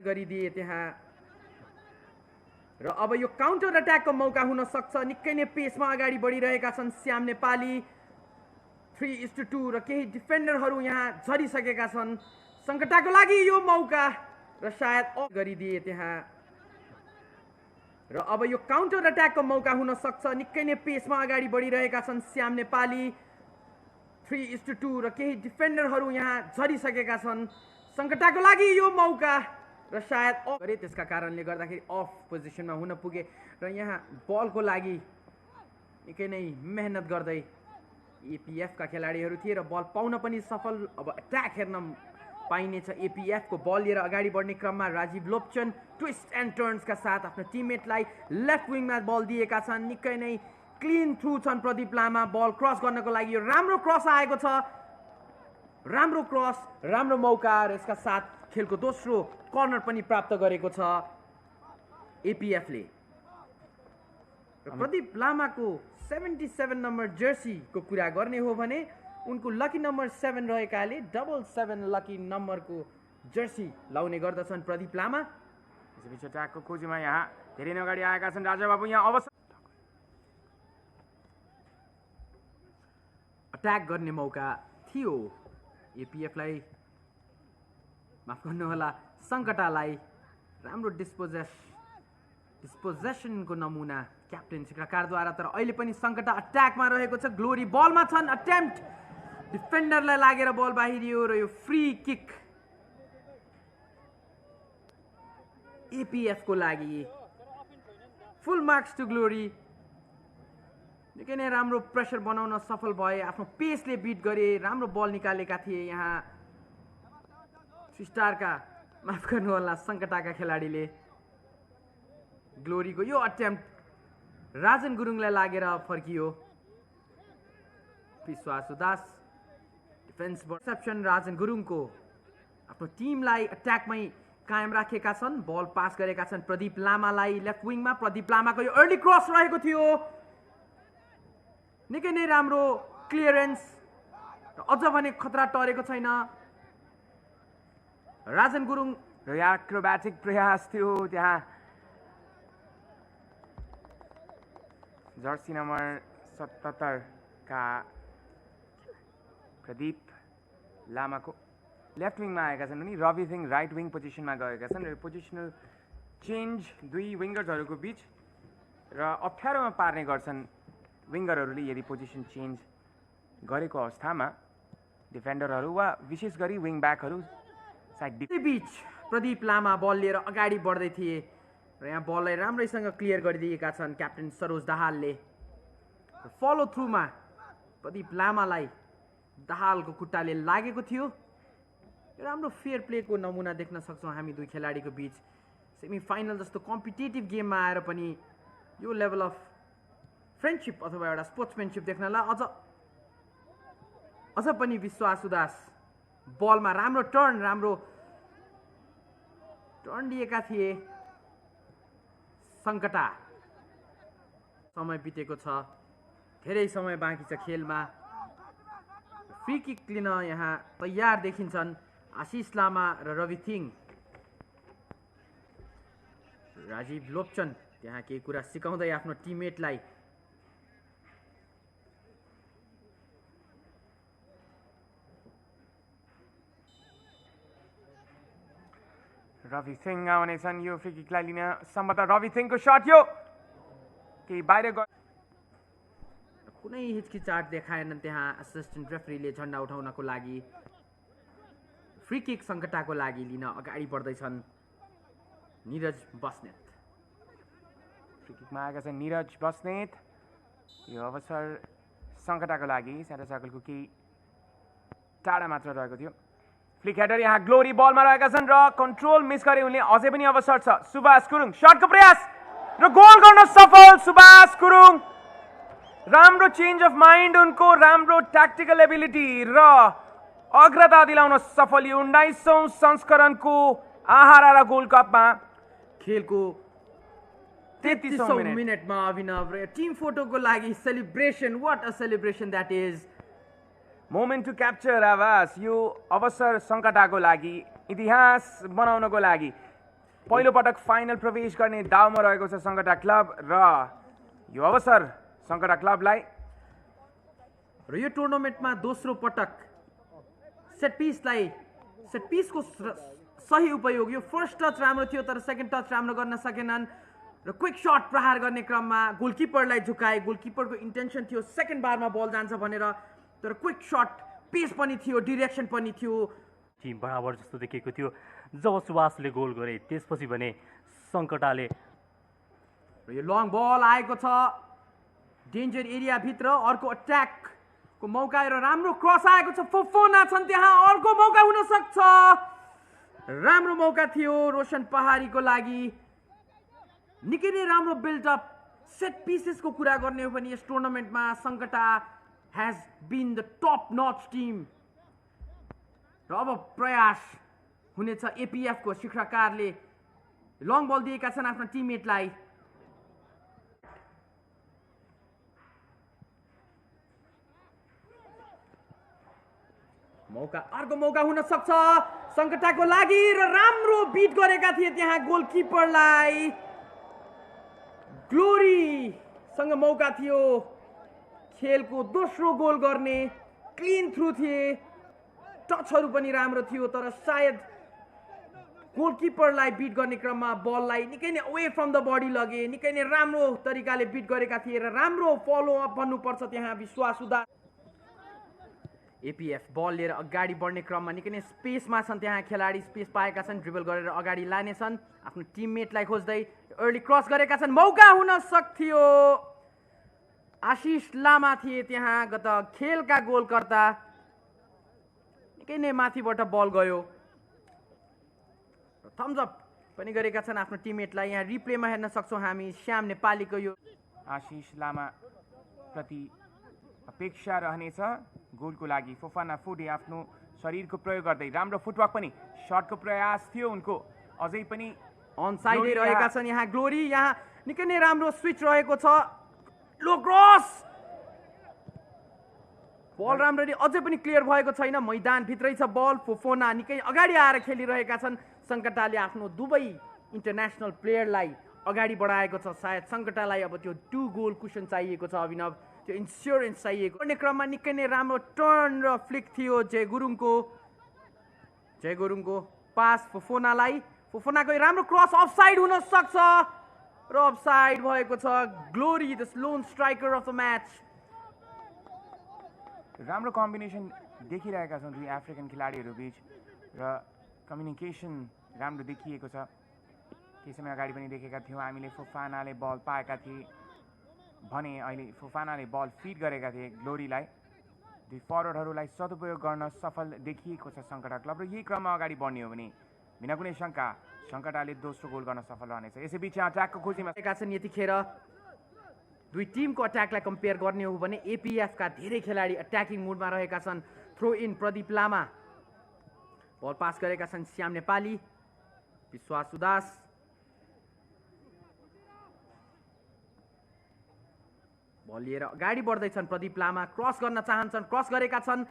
गरिदिए त्यहाँ र अब यो काउन्टर अट्याकको मौका हुन सक्छ। निकै नै पेसमा अगाडि बढिरहेका छन् श्याम नेपाली। 3:2 र केही डिफेन्डरहरू यहाँ झरिसकेका छन्। सङ्कटाको लागि यो मौका र सायद गरिदिए त्यहाँ र अब यो काउन्टर अट्याकको मौका हुन सक्छ। निकै नै पेसमा अगाडि बढिरहेका छन् श्याम नेपाली। 3:2 र केही डिफेन्डरहरू यहाँ झरिसकेका छन्। सङ्कटाको लागि यो मौका र सायद गरे, त्यसका कारणले गर्दाखेरि अफ पोजिसनमा हुन पुगे र यहाँ बलको लागि निकै नै मेहनत गर्दै एपीएफका खेलाडीहरू थिए र बल पाउन पनि सफल। अब अट्याक हेर्न पाइनेछ। एपीएफको बल लिएर अगाडि बढ्ने क्रममा राजीव लोप्चन ट्विस्ट एन्ड टर्न्सका साथ आफ्नो टिममेटलाई लेफ्ट विङमा बल दिएका छन्। निकै नै क्लिन थ्रु छन् प्रदीप लामा। बल क्रस गर्नको लागि यो राम्रो क्रस आएको छ। राम्रो क्रस, राम्रो मौका र यसका साथ खेलको दोस्रो कर्नर पनि प्राप्त गरेको छ एपीएफले। प्रदीप लामाको 77 नम्बर जर्सीको कुरा गर्ने हो भने उनको लकी नम्बर 7 रहेकाले 77 लकी नम्बरको जर्सी लाउने गर्दछन् प्रदीप लामा। त्यसपछि अट्याकको खोजीमा यहाँ धेरै नै अगाडि आएका छन् राजा बाबु। यहाँ अवसर अट्याक गर्ने मौका थियो एपीएफलाई, माफ गर्नुहोला सङ्कटालाई। राम्रो डिस्पोजेसनको नमुना क्याप्टेन शिखरकारद्वारा, तर अहिले पनि सङ्कटा अट्याकमा रहेको छ। ग्लोरी बलमा छन्। अटेम्प्ट डिफेन्डरलाई लागेर बल बाहिरियो र यो फ्री किक एपीएफको लागि। फुल मार्क्स टु ग्लोरी। निकै नै राम्रो प्रेसर बनाउन सफल भए। आफ्नो पेसले बिट गरे। राम्रो बल निकालेका थिए यहाँ थ्री स्टारका, माफ गर्नुहोला सङ्कटाका खेलाडीले। ग्लोरीको यो अटेम्प्ट राजन गुरुङलाई लागेर फर्कियो। विश्वास उदास डिफेन्स रिसेप्सन राजन गुरुङको आफ्नो टिमलाई अट्याकमै कायम राखेका छन्। बल पास गरेका छन् प्रदीप लामालाई लेफ्ट विङमा। प्रदीप लामाको यो अर्ली क्रस रहेको थियो। निकै नै राम्रो क्लियरेन्स र अझ भने खतरा टरेको छैन। राजन गुरुङ र एक्रोब्याटिक प्रयास थियो त्यहाँ। जर्सी नम्बर 77 का प्रदीप लामाको लेफ्ट विङमा आएका छन् अनि रवि सिंह राइट विङ पोजिसनमा गएका छन् र पोजिसनल चेन्ज दुई विङ्गर्सहरूको बिच र अप्ठ्यारोमा पार्ने गर्छन् विङ्गरहरूले यदि पोजिसन चेन्ज गरेको अवस्थामा डिफेन्डरहरू वा विशेष गरी विङ ब्याकहरू साइड बीच। प्रदीप लामा बल लिएर अगाडि बढ्दै थिए र यहाँ बललाई राम्रैसँग क्लियर गरिदिएका छन् क्याप्टेन सरोज दाहालले। फलो थ्रुमा प्रदीप लामालाई दाहालको खुट्टाले लागेको थियो। राम्रो फेयर प्लेको नमुना देख्न सक्छौँ हामी दुई खेलाडीको बीच। सेमी फाइनल जस्तो कम्पिटेटिभ गेममा आएर पनि यो लेभल अफ फ्रेन्डसिप अथवा एउटा स्पोर्ट्सम्यानसिप देख्नलाई अझ पनि विश्वास उदास। बलमा राम्रो टर्न दिएका थिए सङ्कटा। समय बितेको छ, धेरै समय बाँकी छ खेलमा। फ्री किक लिन यहाँ तयार देखिन्छन् आशिष लामा र रवि सिंह। राजीव लोप्चन त्यहाँ केही कुरा सिकाउँदै आफ्नो टिममेटलाई। रवि सिंह आउनेछन् यो फ्री किकलाई लिन। सम्भवतः रवि सिंहको सट यो केही बाहिर कुनै हिचकिचाट देखाएनन् त्यहाँ असिस्टेन्ट रेफरीले झन्डा उठाउनको लागि। फ्री किक सङ्कटाको लागि लिन अगाडि बढ्दैछन् निरज बस्नेत। फ्री किकमा आएका छन् निरज बस्नेत। यो अवसर सङ्कटाको लागि सेन्टर सर्कलको केही टाढा मात्र रहेको थियो। फ्लिक हेडर यहाँ ग्लोरी बलमा रहेका छन् र कन्ट्रोल मिस गरे उनले। अझै पनि अवसर छ। सुभाष गुरुङ शटको प्रयास र गोल गर्न सफल सुभाष गुरुङ। राम्रो चेन्ज अफ माइन्ड उनको, राम्रो ट्याक्टिकल एबिलिटी र अग्रता दिलाउन सफल यो 19औं संस्करणको आहारा र गोल्ड कपमा। खेलको 33औं मिनेटमा अभिनव र टिम फोटोको लागि celebration. What a celebration that is. Moment to capture आवाज। यो अवसर सङ्कटाको लागि, इतिहास बनाउनको लागि पहिलो पटक फाइनल प्रवेश गर्ने दाउमा रहेको छ सङ्कटा क्लब र यो अवसर सङ्कटा क्लबलाई र यो टुर्नामेन्टमा दोस्रो पटक सेट पिसको सही उपयोग। यो फर्स्ट टच राम्रो थियो तर सेकेन्ड टच राम्रो गर्न सकेनन् र क्विक शट प्रहार गर्ने क्रममा गोलकिपरलाई झुकाए। गोलकिपरको इन्टेन्सन थियो सेकेन्ड बारमा बल जान्छ भनेर, तर क्विक शट पेस पनि थियो, डिरेक्सन पनि थियो। टिम बराबर जस्तो देखिएको थियो जब सुवासले गोल गरे, त्यसपछि भने सङ्कटाले र यो लङ बल आएको छ डेन्जर एरियाभित्र, अर्को अट्याकको मौका र राम्रो क्रस आएको छ। फोफोना छन् त्यहाँ, अर्को मौका हुन सक्छ। राम्रो मौका थियो रोशन पहाडीको लागि। निकै नै राम्रो बिल्डअप। सेट पिसेसको कुरा गर्ने हो भने यस टुर्नामेन्टमा सङ्कटा has been the top notch team. र अब प्रयास हुनेछ एपिएफ को शिखरकारले लङ बल दिएका छन् आफ्नो टिममेटलाई। अर्को मौका हुन सक्छ सङ्कटाको लागि र राम्रो बिट गरेका थिए त्यहाँ गोलकिपरलाई। ग्लोरीसँग मौका थियो खेलको दोस्रो गोल गर्ने। क्लिन थ्रु थिए, टचहरू पनि राम्रो थियो, तर सायद गोलकिपरलाई बिट गर्ने क्रममा बललाई निकै नै अवे फ्रम द बडी लगे। निकै नै राम्रो तरिकाले बिट गरेका थिए र राम्रो फलोअप भन्नुपर्छ त्यहाँ विश्वास उदा। एपिएफ बल लिएर अगाडि बढ्ने क्रममा निकै नै स्पेसमा छन् त्यहाँ खेलाडी, स्पेस पाएका छन्, ड्रिबल गरेर अगाडि लानेछन् आफ्नो टिममेटलाई खोज्दै। अर्ली क्रस गरेका छन्, मौका हुन सक्थ्यो। आशिष लामा थिए त्यहाँ गत खेलका गोलकर्ता। निकै नै माथिबाट बल गयो। थम्स अप पनि गरेका छन् आफ्नो टिममेटलाई। यहाँ रिप्लेमा हेर्न सक्छौँ हामी श्याम नेपालीको यो आशिष लामा प्रति अपेक्षा रहनेछ गोलको लागि। फोफाना फुडे आफ्नो शरीरको प्रयोग गर्दै राम्रो फुटवर्क पनि, शटको प्रयास थियो उनको, अझै पनि अन साइडै रहेका छन् यहाँ ग्लोरी। यहाँ निकै नै राम्रो स्विच रहेको छ। लो क्रस, बल राम्ररी अझै पनि क्लियर भएको छैन, मैदानभित्रै छ बल। फोफोना निकै अगाडि आएर खेलिरहेका छन्। सङ्कटाले आफ्नो दुवै इन्टरनेसनल प्लेयरलाई अगाडि बढाएको छ। सायद सङ्कटालाई अब त्यो 2 गोल कुसन चाहिएको छ अभिनव, त्यो इन्स्योरेन्स चाहिएको। गर्ने क्रममा निकै नै राम्रो टर्न र फ्लिक थियो जय गुरुङको पास फोफोनालाई। फोफोनाको राम्रो क्रस अफसाइड हुन सक्छ र अफसाइड भएको छ। Glory the loan striker of the match. राम्रो कम्बिनेसन देखिरहेका छन् दुई अफ्रिकन खेलाडीहरू बीच र कम्युनिकेसन राम्रो देखिएको छ। केही समय अगाडि पनि देखेका थियौँ हामीले फोफानाले बल पाएका थिए भने अहिले फोफानाले बल फिड गरेका थिए ग्लोरीलाई। दुई फरवर्डहरूलाई सदुपयोग गर्न सफल देखिएको छ सङ्कटा क्लब र यही क्रममा अगाडि बढ्ने हो भने बिना कुनै शङ्का सङ्कटाले दोस्रो गोल गर्न सफल रहनेछ। यसैबीच अट्याकको खोजीमा छन् यतिखेर। दुई टिमको अट्याकलाई कम्पेयर गर्ने हो भने एपिएफका धेरै खेलाडी अट्याकिङ मुडमा रहेका छन्। Throw in Pradeep Lama, ball pass गरेका छन् श्याम नेपाली, विश्वास उदास। बल लिएर अगाडि बढ्दैछन् प्रदीप लामा, क्रस गर्न चाहन्छन्, क्रस गरेका छन्,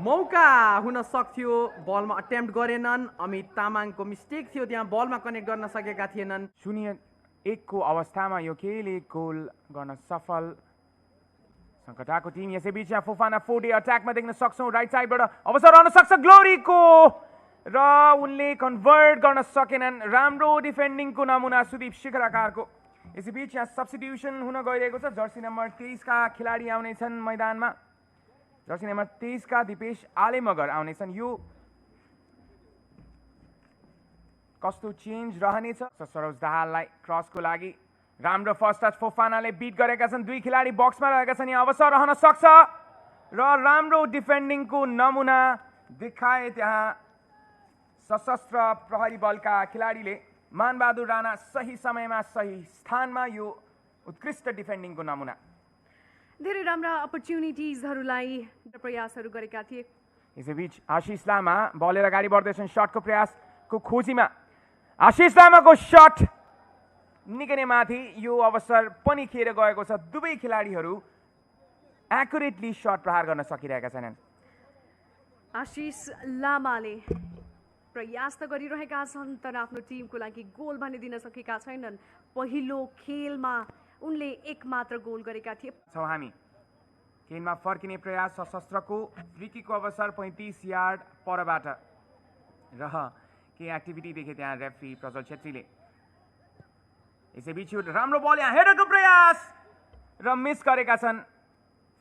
मौका हुन सक्थ्यो, बलमा अटेम्प्ट गरेनन्। अमित तामाङको मिस्टेक थियो त्यहाँ, बलमा कनेक्ट गर्न सकेका थिएनन्। 0-1 को अवस्थामा यो खेलले गोल गर्न सफल सङ्कटाको टिम। यसैबीच यहाँ फोफाना फोडे अट्याकमा देख्न सक्छौँ राइट साइडबाट अवसर रहन सक्छ ग्लोरीको र उनले कन्भर्ट गर्न सकेनन्। राम्रो डिफेन्डिङको नमुना सुदीप शिखरकारको। यसैबीच यहाँ सब्स्टिट्युसन हुन गइरहेको छ। जर्सी नम्बर 23 का खेलाडी आउनेछन् मैदानमा। जर्सी नम्बर 23 का दिपेश आलेमगर आउनेछन्। यो कस्तो चेन्ज रहनेछ? सरोज दाहाललाई क्रसको लागि राम्रो फर्स्ट टच फोफानाले बिट गरेका छन्। दुई खेलाडी बक्समा रहेका छन्। यहाँ अवसर रहन सक्छ र राम्रो डिफेन्डिङको नमुना देखाए त्यहाँ सशस्त्र प्रहरी बलका खेलाडीले। मानबहादुर राणा सही समयमा सही स्थानमा, यो उत्कृष्ट डिफेन्डिङको नमुना। धेरै राम्रा अपर्च्युनिटिजहरूलाई प्रयासहरू गरेका थिए। यसैबीच आशिष लामा बलेर अगाडि बढ्दैछन् सटको प्रयासको खोजीमा। आशिष लामाको सट निकै नै माथि, यो अवसर पनि खेर गएको छ। दुवै खेलाडीहरू एक्युरेटली सट प्रहार गर्न सकिरहेका छैनन्। आशिष लामाले प्रयास त गरिरहेका छन् तर आफ्नो टिमको लागि गोल भने दिन सकेका छैनन्। पहिलो खेलमा उनले एक मात्र गोल गरेका थिए। छौँ हामी खेलमा फर्किने प्रयास सशस्त्रको फ्री किकको अवसर 35 यार्ड परबाट र के एक्टिभिटी देखे त्यहाँ रेफ्री प्रज्वल छेत्रीले। यसैबीच राम्रो बल यहाँ हेडरको प्रयास र मिस गरेका छन्।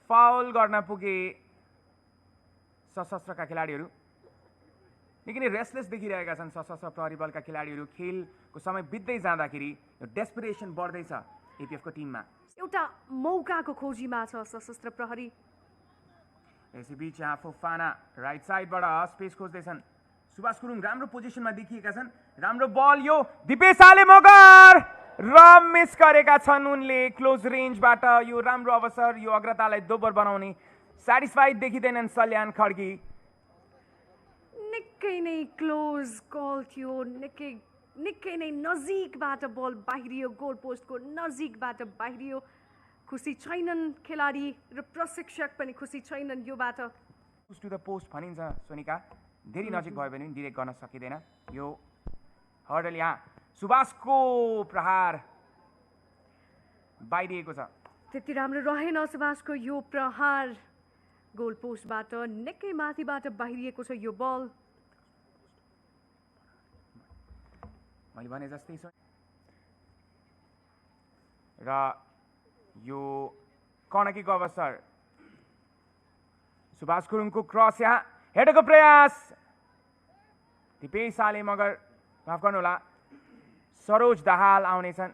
फाउल गर्न पुगे सशस्त्रका खेलाडीहरू। निकै नै रेस्टलेस देखिरहेका छन् सशस्त्र प्रहरी बलका खेलाडीहरू। खेलको समय बित्दै जाँदाखेरि डेस्पिरेसन बढ्दैछ एपिएफको टिममा। एउटा मौकाको खोजीमा छ सशस्त्र प्रहरी। यसैबीच यहाँ फोफाना राइट साइडबाट स्पेस खोज्दैछन्। सुभाष गुरुङ राम्रो पोजिसनमा देखिएका छन्। राम्रो बल यो दिपेशाले मगर र मिस गरेका छन् उनले क्लोज रेन्जबाट। यो राम्रो अवसर यो अग्रतालाई दोब्बर बनाउने सेटिस्फाइड देखिँदैनन् सल्यान खड्गी। निकै नै क्लोज कल थियो। निकै नै नजिकबाट बल बाहिरियो। गोल पोस्टको नजिकबाट बाहिरियो। खुसी छैनन् खेलाडी र प्रशिक्षक पनि खुसी छैनन् योबाट। टु द पोस्ट भनिन्छ सोनिका। धेरै नजिक भयो भने डिरेक्ट गर्न सकिँदैन। यो हर्डल यहाँ सुभाषको प्रहार बाहिरिएको छ। त्यति राम्रो रहेन सुभाषको यो प्रहार। गोल पोस्टबाट निकै माथिबाट बाहिरिएको छ यो बल। मैले भने जस्तै छ र यो कर्नर किकको अवसर। सुभाष गुरुङको क्रस यहाँ हेडरको प्रयास दिपेशाले मगर माफ गर्नुहोला सरोज दाहाल आउनेछन्।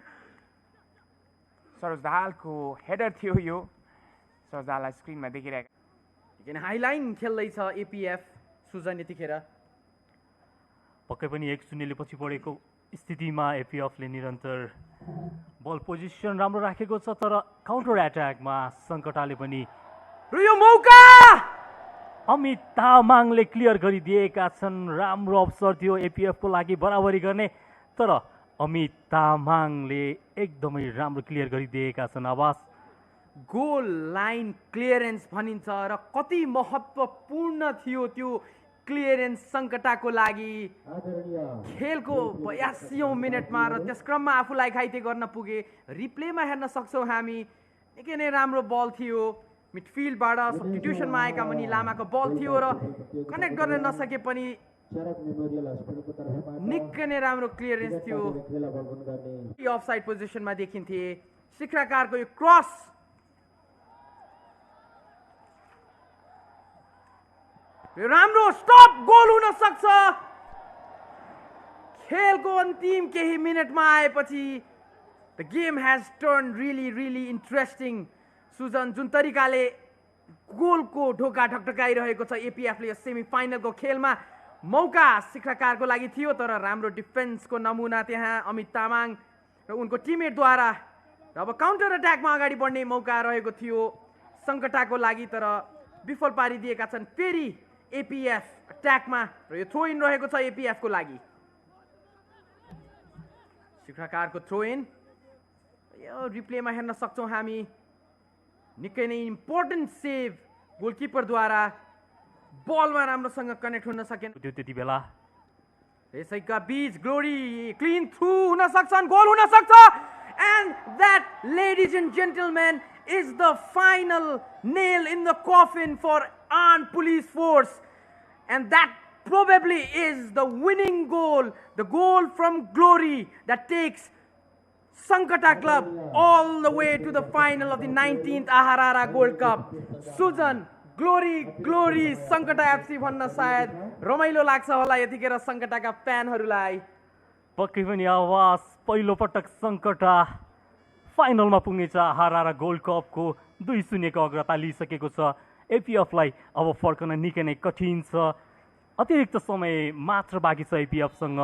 सरोज दाहालको हेडर थियो यो। सरोज दाहाललाई स्क्रिनमा देखिरहेको किन हाइलाइन खेल्दैछ एपिएफ सुजन यतिखेर। पक्कै पनि 1-0 पछि पढेको स्थितिमा एपिएफले निरन्तर बल पोजिसन राम्रो राखेको छ तर काउन्टर एट्याकमा सङ्कटाले पनि यो मौका अमित तामाङले क्लियर गरिदिएका छन्। राम्रो अवसर थियो एपिएफको लागि बराबरी गर्ने तर अमित तामाङले एकदमै राम्रो क्लियर गरिदिएका छन्। आवाज गोल लाइन क्लियरेन्स भनिन्छ र कति महत्त्वपूर्ण थियो त्यो क्लियरेन्स सङ्कटाको लागि। खेलको 82औं मिनटमा र त्यस क्रममा आफूलाई घाइते गर्न पुगे। रिप्लेमा हेर्न सक्छौँ हामी। निकै नै राम्रो बल थियो। मिडफिल्डबाट सब्स्टिट्युसनमा आएका मनी लामाको बल थियो र कनेक्ट गर्न नसके पनि निकै नै राम्रो क्लियरेन्स थियो। अफसाइड पोजिसनमा देखिन्थे। शिखराकारको यो क्रस राम्रो स्टप गोल हुन सक्छ। खेलको अन्तिम केही मिनटमा आएपछि the game has turn really interesting. Sujan जुन तरिकाले गोलको ढोका ढकढकाइरहेको छ एपिएफले यो सेमी फाइनलको खेलमा मौका शिखराकारको लागि थियो तर राम्रो डिफेन्सको नमुना त्यहाँ अमित तामाङ र उनको टिममेटद्वारा र अब काउन्टर अट्याकमा अगाडि बढ्ने मौका रहेको थियो सङ्कटाको लागि तर विफल पारिदिएका छन् फेरि एपिएफ अट्याकमा र यो थ्रो इन रहेको छ एपिएफको लागि। शिखराकारको थ्रो इन यो रिप्लेमा हेर्न सक्छौँ हामी। निकै नै इम्पोर्टेन्ट सेभ गोलकिपरद्वारा। बलमा राम्रोसँग कनेक्ट हुन सकेन त्यति बेला। यसैका बीच ग्लोरी क्लिन थ्रू हुन सक्छन् गोल हुन सक्छ। And that ladies and gentlemen is the final nail in the coffin for armed police force and that probably is the winning goal, the goal from Glory that takes Sankata Club all the way to the final of the 19th Aharara Gold Cup. Sujan, Glory, Sankata FC भन्न सायद रमाइलो लाग्छ होला यतिखेर सङ्कटाका फ्यानहरूलाई। पक्कै पनि आवाज पहिलो पटक सङ्कटा फाइनलमा पुग्नेछ। आहारा गोल्ड कपको 2-0 को अग्रता लिइसकेको छ। एपिएफलाई अब फर्कन निकै नै कठिन छ। अतिरिक्त समय मात्र बाँकी छ एपिएफसँग।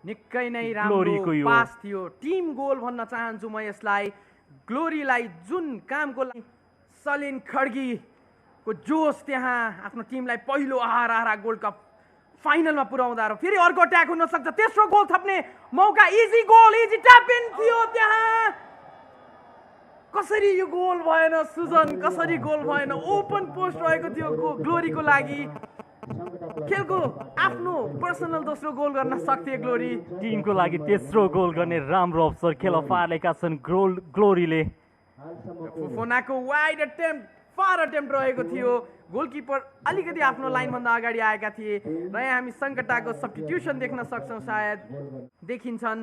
निकै नै राम्रो पास थियो। टिम गोल भन्न चाहन्छु म यसलाई। ग्लोरीलाई जुन कामको लागि सलिन खड्गीको जोस त्यहाँ आफ्नो टिमलाई पहिलो आहारा गोल्ड कप फाइनलमा पुर्याउँदा र फेरि अर्को अट्याक हुन सक्छ। तेस्रो गोल थप्ने मौका, easy goal, easy tap in थियो त्यहाँ। कसरी यो गोल भएन सुजन, कसरी गोल भएन? ओपन पोस्ट रहेको थियो ग्लोरीको लागि। खेलको आफ्नो पर्सनल दोस्रो गोल गर्न सक्थे ग्लोरी। टिमको लागि तेस्रो गोल गर्ने राम्रो अवसर खेल पारेका छन् ग्लोरीले। फोफोनाको वाइड अटेम्प्ट, फार अटेम्प्ट रहेको थियो। गोलकिपर अलिकति आफ्नो लाइनभन्दा अगाडि आएका थिए र यहाँ हामी सङ्कटाको सब्स्टिट्युसन देख्न सक्छौँ, सायद देखिन्छन्।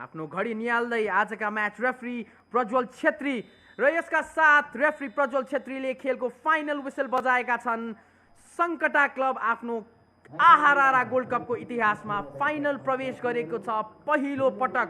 आफ्नो घडी निहाल्दै आजका म्याच रेफ्री प्रज्वल छेत्री र यसका साथ रेफ्री प्रज्वल छेत्रीले खेलको फाइनल विसल बजाएका छन्। सङ्कटा क्लब आफ्नो आहारारा गोल्ड कपको इतिहासमा फाइनल प्रवेश गरेको छ पहिलो पटक।